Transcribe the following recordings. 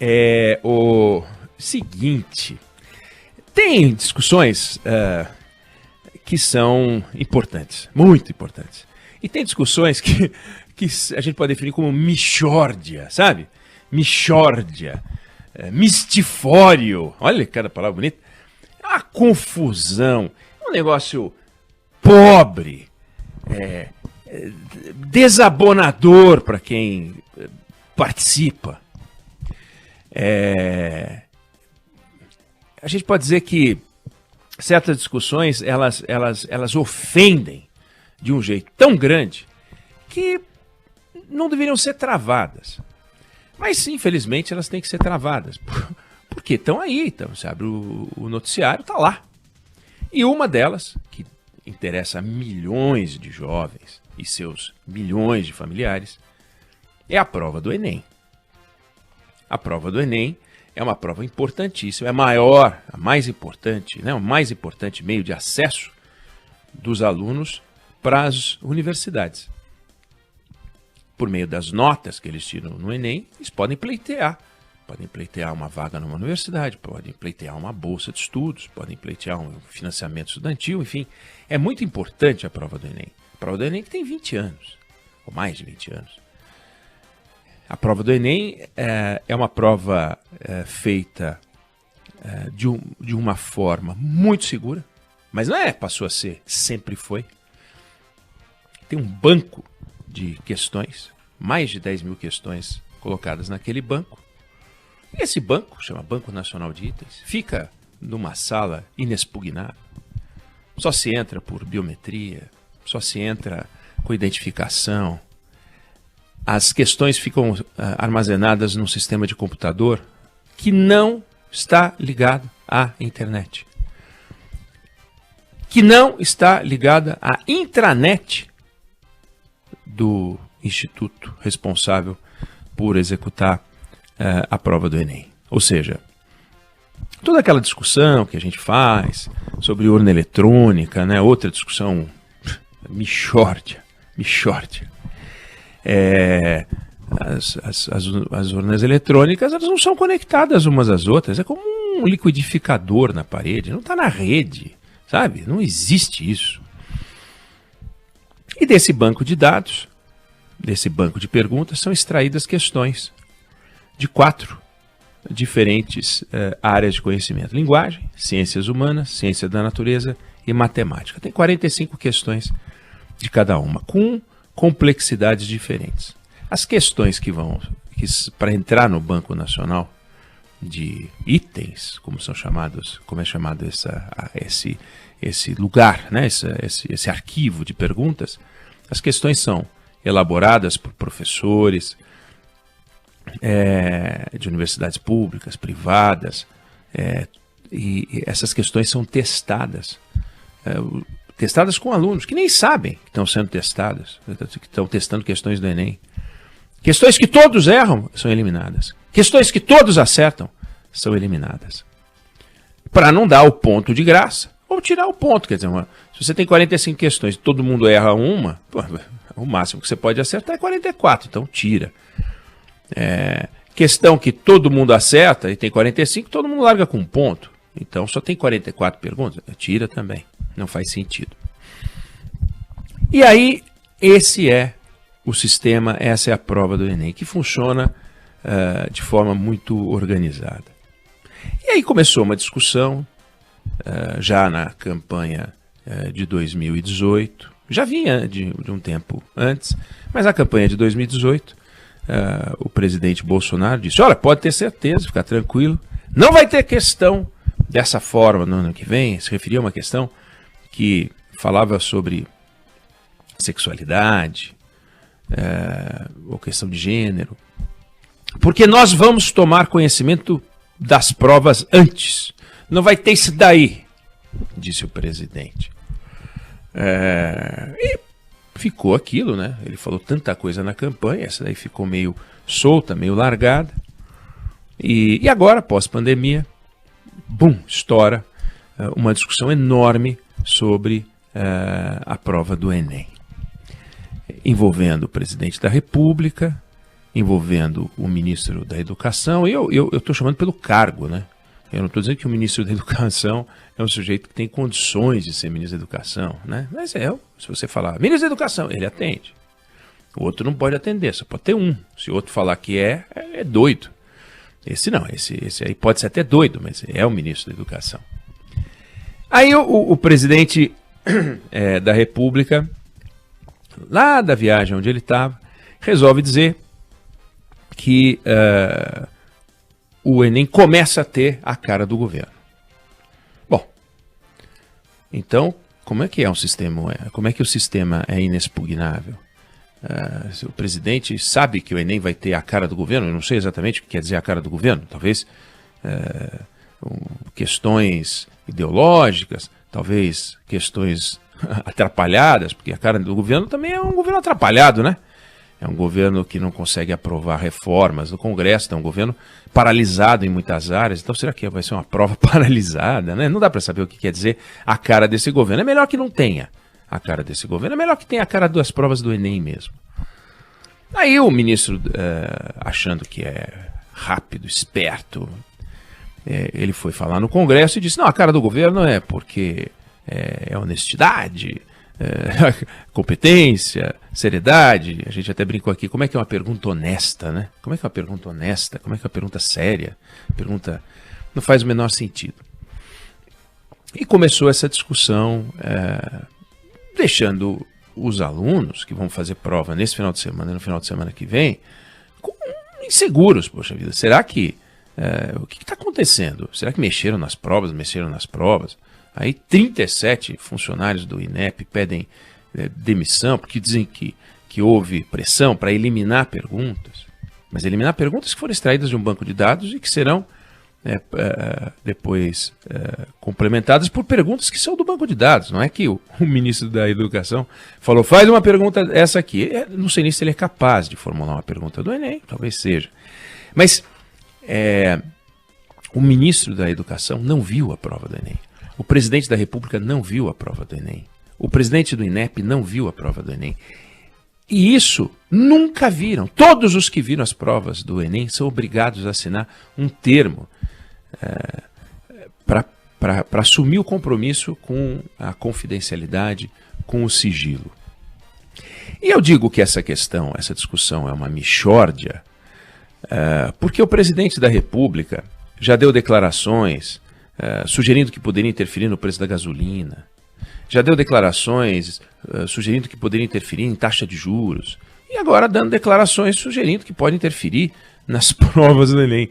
É o seguinte, tem discussões que são importantes, muito importantes. E tem discussões que a gente pode definir como mixórdia, sabe? Mixórdia, mistifório, olha cada palavra bonita. É uma confusão, é um negócio pobre, desabonador para quem participa. A gente pode dizer que certas discussões elas ofendem de um jeito tão grande que não deveriam ser travadas. Mas, infelizmente, elas têm que ser travadas. Porque estão aí, então, sabe? O noticiário está lá. E uma delas, que interessa a milhões de jovens e seus milhões de familiares, é a prova do Enem. A prova do Enem é uma prova importantíssima, é a mais importante, né? O mais importante meio de acesso dos alunos para as universidades. Por meio das notas que eles tiram no Enem, eles podem pleitear. Podem pleitear uma vaga numa universidade, podem pleitear uma bolsa de estudos, podem pleitear um financiamento estudantil, enfim. É muito importante a prova do Enem. A prova do Enem que tem 20 anos, ou mais de 20 anos. A prova do Enem é uma prova feita de uma forma muito segura, mas não passou a ser, sempre foi. Tem um banco de questões, mais de 10 mil questões colocadas naquele banco. E esse banco, chama Banco Nacional de Itens, fica numa sala inexpugnável. Só se entra por biometria, só se entra com identificação. As questões ficam armazenadas num sistema de computador que não está ligado à internet. Que não está ligada à intranet do instituto responsável por executar a prova do Enem. Ou seja, toda aquela discussão que a gente faz sobre urna eletrônica, né? Outra discussão mixórdia. As urnas eletrônicas, elas não são conectadas umas às outras, é como um liquidificador na parede, não está na rede, sabe? Não existe isso. E desse banco de dados, desse banco de perguntas, são extraídas questões de 4 diferentes áreas de conhecimento: linguagem, ciências humanas, ciência da natureza e matemática. Tem 45 questões de cada uma, com complexidades diferentes. As questões para entrar no Banco Nacional de Itens, como é chamado esse lugar, né? esse arquivo de perguntas, as questões são elaboradas por professores de universidades públicas, privadas, e essas questões são testadas com alunos que nem sabem que estão sendo testadas, que estão testando questões do Enem. Questões que todos erram são eliminadas. Questões que todos acertam são eliminadas. Para não dar o ponto de graça, ou tirar o ponto. Quer dizer, se você tem 45 questões e todo mundo erra uma, o máximo que você pode acertar é 44, então tira. Questão que todo mundo acerta e tem 45, todo mundo larga com um ponto. Então só tem 44 perguntas, tira também. Não faz sentido. E aí, esse é o sistema, essa é a prova do Enem, que funciona de forma muito organizada. E aí começou uma discussão, já na campanha de 2018, já vinha de um tempo antes, mas na campanha de 2018, o presidente Bolsonaro disse: olha, pode ter certeza, ficar tranquilo, não vai ter questão dessa forma no ano que vem. Se referia a uma questão que falava sobre sexualidade, ou questão de gênero, porque nós vamos tomar conhecimento das provas antes. Não vai ter isso daí, disse o presidente. E ficou aquilo, né? Ele falou tanta coisa na campanha, essa daí ficou meio solta, meio largada. E agora, pós-pandemia, estoura uma discussão enorme sobre a prova do Enem, envolvendo o presidente da República, envolvendo o ministro da Educação, e eu estou chamando pelo cargo, né? Eu não estou dizendo que o ministro da Educação é um sujeito que tem condições de ser ministro da Educação, né? Mas se você falar ministro da Educação, ele atende. O outro não pode atender, só pode ter um. Se o outro falar que é doido. Esse não, esse aí pode ser até doido, mas é o ministro da Educação. Aí o presidente da República, lá da viagem onde ele estava, resolve dizer que o Enem começa a ter a cara do governo. Bom, então, como é que é um sistema? Como é que o sistema é inexpugnável? Se o presidente sabe que o Enem vai ter a cara do governo, eu não sei exatamente o que quer dizer a cara do governo, talvez questões ideológicas, talvez questões atrapalhadas, porque a cara do governo também é um governo atrapalhado, né? É um governo que não consegue aprovar reformas no Congresso, é um governo paralisado em muitas áreas. Então será que vai ser uma prova paralisada, né? Não dá para saber o que quer dizer a cara desse governo. É melhor que não tenha a cara desse governo, é melhor que tenha a cara das provas do Enem mesmo. Aí o ministro, achando que é rápido, esperto, ele foi falar no Congresso e disse, não, a cara do governo é porque é honestidade, competência, seriedade. A gente até brincou aqui, como é que é uma pergunta honesta, né? Como é que é uma pergunta honesta? Como é que é uma pergunta séria? Pergunta não faz o menor sentido. E começou essa discussão, deixando os alunos que vão fazer prova nesse final de semana e no final de semana que vem inseguros, poxa vida. Será que o que está acontecendo? Será que mexeram nas provas? Aí 37 funcionários do INEP pedem demissão porque dizem que houve pressão para eliminar perguntas. Mas eliminar perguntas que foram extraídas de um banco de dados e que serão depois complementadas por perguntas que são do banco de dados. Não é que o ministro da Educação falou, faz uma pergunta essa aqui. Não sei nem se ele é capaz de formular uma pergunta do Enem, talvez seja. Mas o ministro da Educação não viu a prova do Enem. O presidente da República não viu a prova do Enem. O presidente do INEP não viu a prova do Enem. E isso nunca viram. Todos os que viram as provas do Enem são obrigados a assinar um termo para assumir o compromisso com a confidencialidade, com o sigilo. E eu digo que essa discussão é uma mixórdia, porque o presidente da República já deu declarações sugerindo que poderia interferir no preço da gasolina, já deu declarações sugerindo que poderia interferir em taxa de juros, e agora dando declarações sugerindo que pode interferir nas provas do Enem.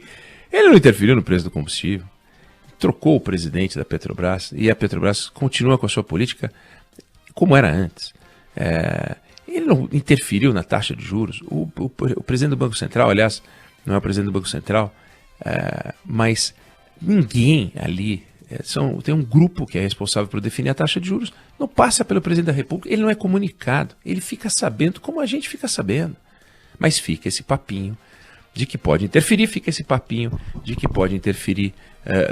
Ele não interferiu no preço do combustível, trocou o presidente da Petrobras, e a Petrobras continua com a sua política como era antes. Ele não interferiu na taxa de juros. O presidente do Banco Central, aliás, não é o presidente do Banco Central, mas ninguém ali, tem um grupo que é responsável por definir a taxa de juros, não passa pelo presidente da República, ele não é comunicado, ele fica sabendo como a gente fica sabendo. Mas fica esse papinho de que pode interferir, fica esse papinho de que pode interferir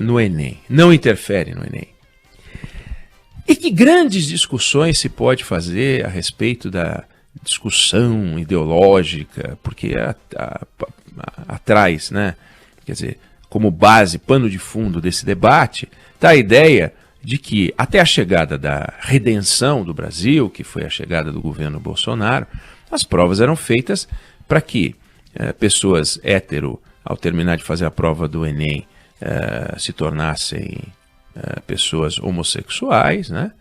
no Enem. Não interfere no Enem. E que grandes discussões se pode fazer a respeito da discussão ideológica, porque atrás, né, quer dizer, como base, pano de fundo desse debate, está a ideia de que até a chegada da redenção do Brasil, que foi a chegada do governo Bolsonaro, as provas eram feitas para que pessoas hétero, ao terminar de fazer a prova do Enem, se tornassem pessoas homossexuais, né?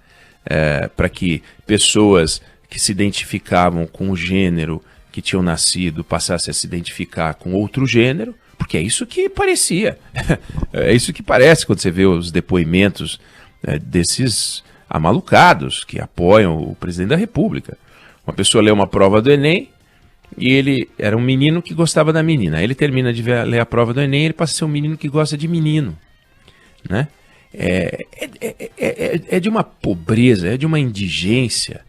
Para que pessoas que se identificavam com o gênero que tinham nascido passassem a se identificar com outro gênero, porque é isso que parecia. É isso que parece quando você vê os depoimentos desses amalucados que apoiam o presidente da República. Uma pessoa lê uma prova do Enem e ele era um menino que gostava da menina. Aí ele termina de ler a prova do Enem e ele passa a ser um menino que gosta de menino, né? É de uma pobreza, é de uma indigência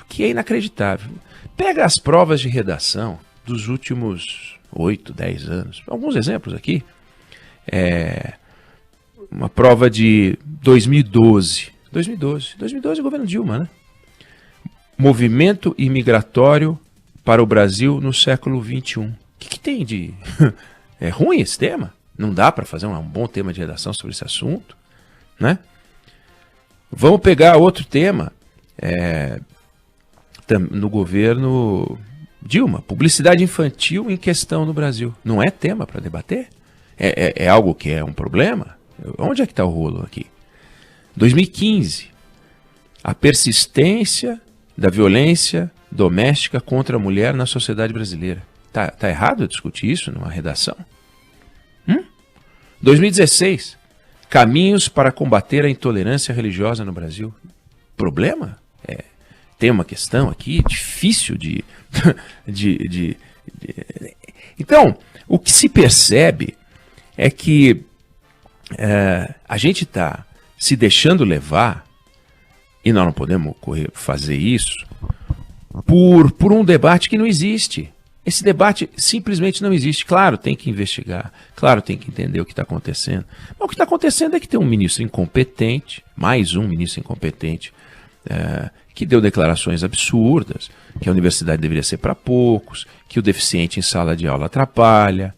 que é inacreditável. Pega as provas de redação dos últimos 8, 10 anos. Alguns exemplos aqui. Uma prova de 2012. 2012, governo Dilma, né? Movimento imigratório para o Brasil no século XXI. O que tem de... É ruim esse tema? Não dá para fazer um bom tema de redação sobre esse assunto, né? Vamos pegar outro tema no governo Dilma. Publicidade infantil em questão no Brasil. Não é tema para debater? É algo que é um problema? Onde é que está o rolo aqui? 2015. A persistência da violência doméstica contra a mulher na sociedade brasileira. Tá errado eu discutir isso numa redação? 2016. Caminhos para combater a intolerância religiosa no Brasil. Problema? Tem uma questão aqui difícil Então, o que se percebe é que a gente está se deixando levar, e nós não podemos fazer isso, por um debate que não existe. Esse debate simplesmente não existe. Claro, tem que investigar, claro, tem que entender o que está acontecendo. Mas o que está acontecendo é que tem um ministro incompetente, mais um ministro incompetente, que deu declarações absurdas, que a universidade deveria ser para poucos, que o deficiente em sala de aula atrapalha,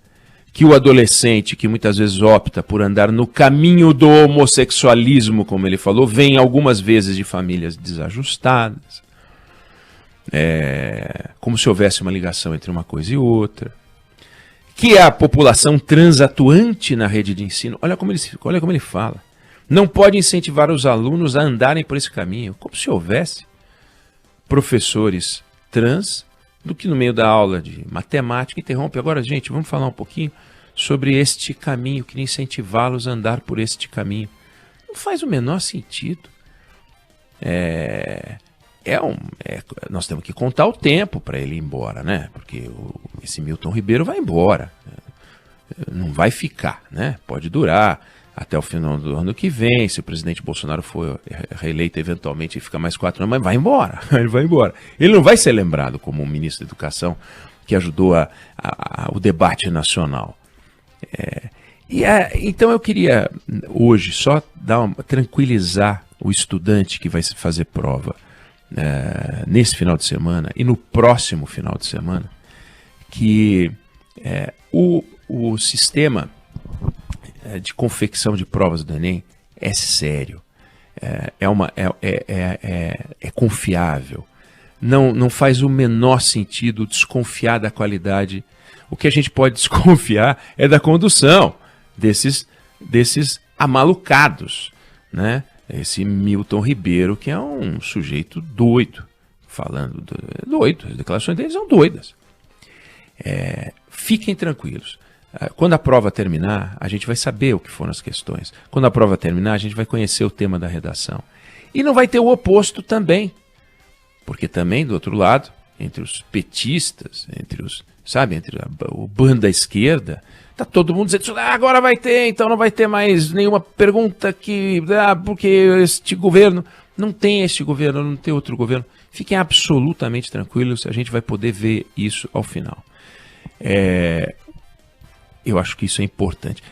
que o adolescente, que muitas vezes opta por andar no caminho do homossexualismo, como ele falou, vem algumas vezes de famílias desajustadas. Como se houvesse uma ligação entre uma coisa e outra. Que a população transatuante na rede de ensino, olha como ele fala, não pode incentivar os alunos a andarem por esse caminho, como se houvesse professores trans do que no meio da aula de matemática interrompe. Agora, gente, vamos falar um pouquinho sobre este caminho, queria incentivá-los a andar por este caminho. Não faz o menor sentido. Nós temos que contar o tempo para ele ir embora, né? Porque esse Milton Ribeiro vai embora. Não vai ficar, né? Pode durar até o final do ano que vem. Se o presidente Bolsonaro for reeleito eventualmente, fica mais 4 anos, mas vai embora. Ele vai embora. Ele não vai ser lembrado como um ministro da Educação que ajudou o debate nacional. Então eu queria hoje só tranquilizar o estudante que vai fazer prova nesse final de semana e no próximo final de semana, que o sistema de confecção de provas do Enem é sério, é confiável, não faz o menor sentido desconfiar da qualidade. O que a gente pode desconfiar é da condução desses amalucados, né? Esse Milton Ribeiro, que é um sujeito doido, doido, as declarações dele são doidas. Fiquem tranquilos. Quando a prova terminar, a gente vai saber o que foram as questões. Quando a prova terminar, a gente vai conhecer o tema da redação. E não vai ter o oposto também. Porque também, do outro lado, entre os petistas, entre o bando da esquerda, tá todo mundo dizendo, agora vai ter, então não vai ter mais nenhuma pergunta porque este governo, não tem este governo, não tem outro governo. Fiquem absolutamente tranquilos, a gente vai poder ver isso ao final. Eu acho que isso é importante.